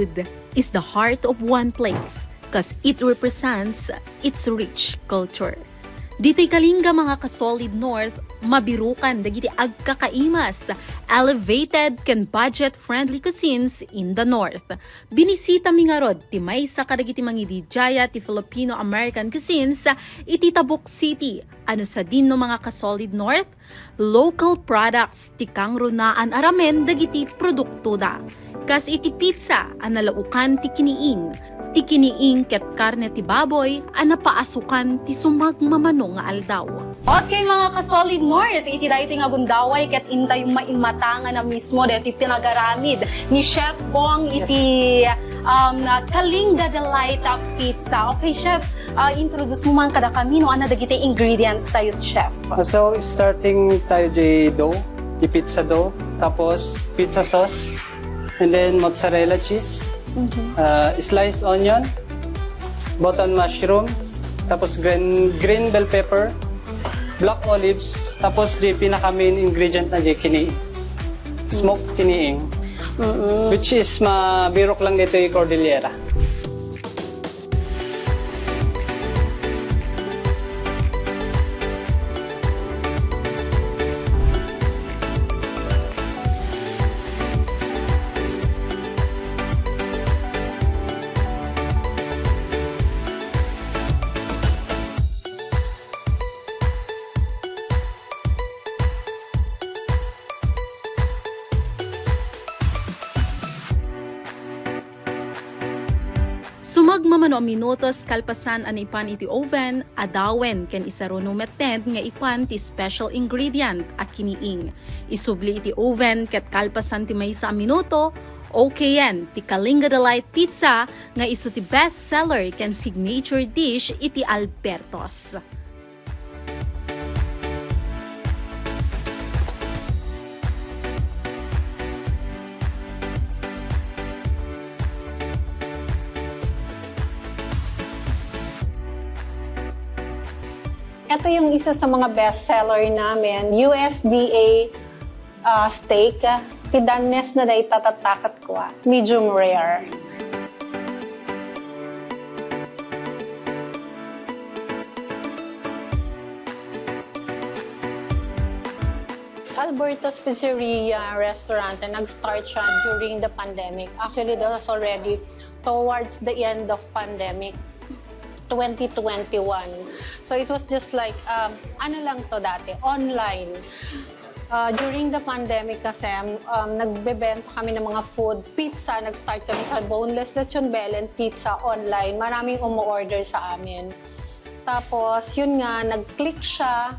food is the heart of one place because it represents its rich culture. Dito'y Kalinga mga ka-Solid North, mabirukan dagiti agkakaimas, elevated can budget-friendly cuisines in the North. Binisita mi nga rod, ti maysa kadagiti mangidijaya ti Filipino-American cuisines, iti Tabuk City. Ano sa din no mga ka-Solid North? Local products, ti kang runaan aramen dagiti produkto da. Kas iti pizza, analaukan ti kiniing. Ti kiniing ket karne ti baboy, anapaasukan ti sumagmamano nga aldaw. Okay mga ka-Solid North, iti dahi nga gundaway ket intay yung maimatangan na mismo deti pinagaramid ni Chef Bong iti Kalinga Delight Pizza. Okay Chef, introduce mo man kada kami no ana dagiti ingredients tayo Chef. So starting tayo di dough, di pizza dough, tapos pizza sauce, and then mozzarella cheese. Sliced onion, button mushroom, tapos green bell pepper, black olives, tapos di pinaka main ingredient na di kiniing. Smoked kiniing. Which is mabirok lang dito yung Cordillera. Sumagmamano minutos kalpasan an ipan iti oven, adawen ken isaruno metent nga ipan ti special ingredient a kiniing. Isubli iti oven ket kalpasan ti maysa a minuto, okay yan, ti Kalinga Delight Pizza nga isu ti best seller ken signature dish iti Albertos. Ito yung isa sa mga bestseller namin, USDA steak. Tidanes na dahi tatatakat ko, medium rare. Alberto's Pizzeria restaurant, nag-start siya during the pandemic. Actually, that was already towards the end of pandemic. 2021. So it was just like, ano lang to dati, online. During the pandemic kasi, nagbebenta kami ng mga food, pizza, nag-start kami sa boneless lechon belen pizza online. Maraming umu-order sa amin. Tapos, yun nga, nag-click siya,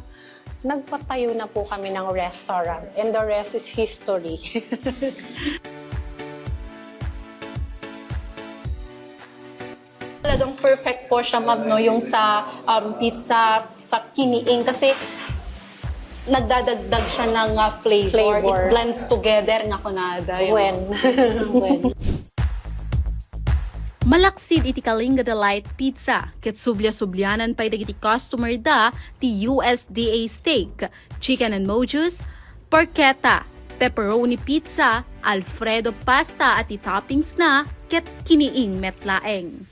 nagpatayo na po kami ng restaurant. And the rest is history. Talagang perfect po siya, ma'am, no? Yung sa pizza, sa kiniing. Kasi nagdadagdag siya ng flavor. It blends together nga kunada. When? Malaksid iti Kalinga Delight Pizza, ket sublia-sublianan pay dagiti customer da ti USDA steak, chicken and mojus, porchetta, pepperoni pizza, Alfredo pasta at toppings na ket kiniing metlaeng.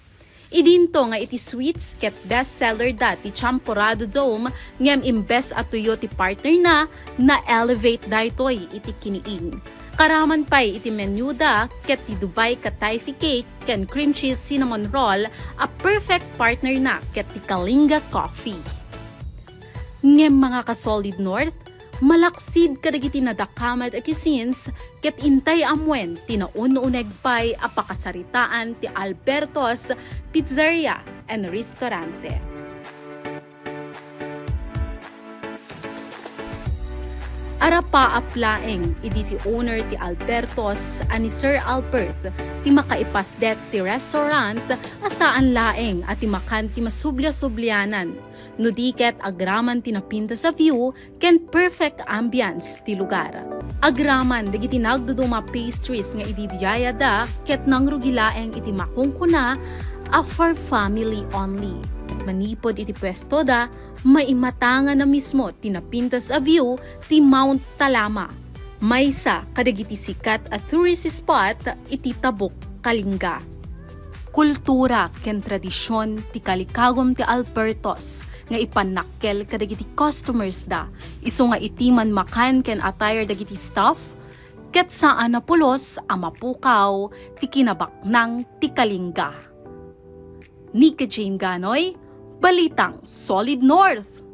Idinto nga iti sweets ket bestseller da ti Champorado Dome ngem imbes atuyo ti partner na elevate daytoy iti kiniing. Karaman pay iti menu da ket ti Dubai Kataifi cake ken cream cheese cinnamon roll a perfect partner na ket ti Kalinga coffee. Ngem mga ka-Solid North, malaksid kadagiti nadakamat a cuisines ket intay amwen tinaun-uneg pay a pakasaritaan ti Albertos Pizzeria and Restaurante. Arapa aplaeng idi ti owner ti Albertos ani Sir Albert ti makaipasdet ti restaurant asaan laeng at ti makan ti masublia-sublianan. No diket agraman tinapinta sa view ken perfect ambience ti lugar. Agraman dagiti nagduduma pastries nga ididiyaya da ket nangrugilaeng iti makungkuna a for family only. Manipod iti pwesto da maimatangan na mismo tinapintas a view ti Mount Talama. Maysa kadagiti sikat a tourist spot iti Tabuk, Kalinga. Kultura ken tradisyon ti kalikagom ti Albertos nga ipanakkel kadagiti customers da. Isu nga itiman makan ken attire dagiti staff ket saan napulos a mapukaw ti kinabaknang ti Kalinga. Nika Jane Ganoy, Balitang Solid North.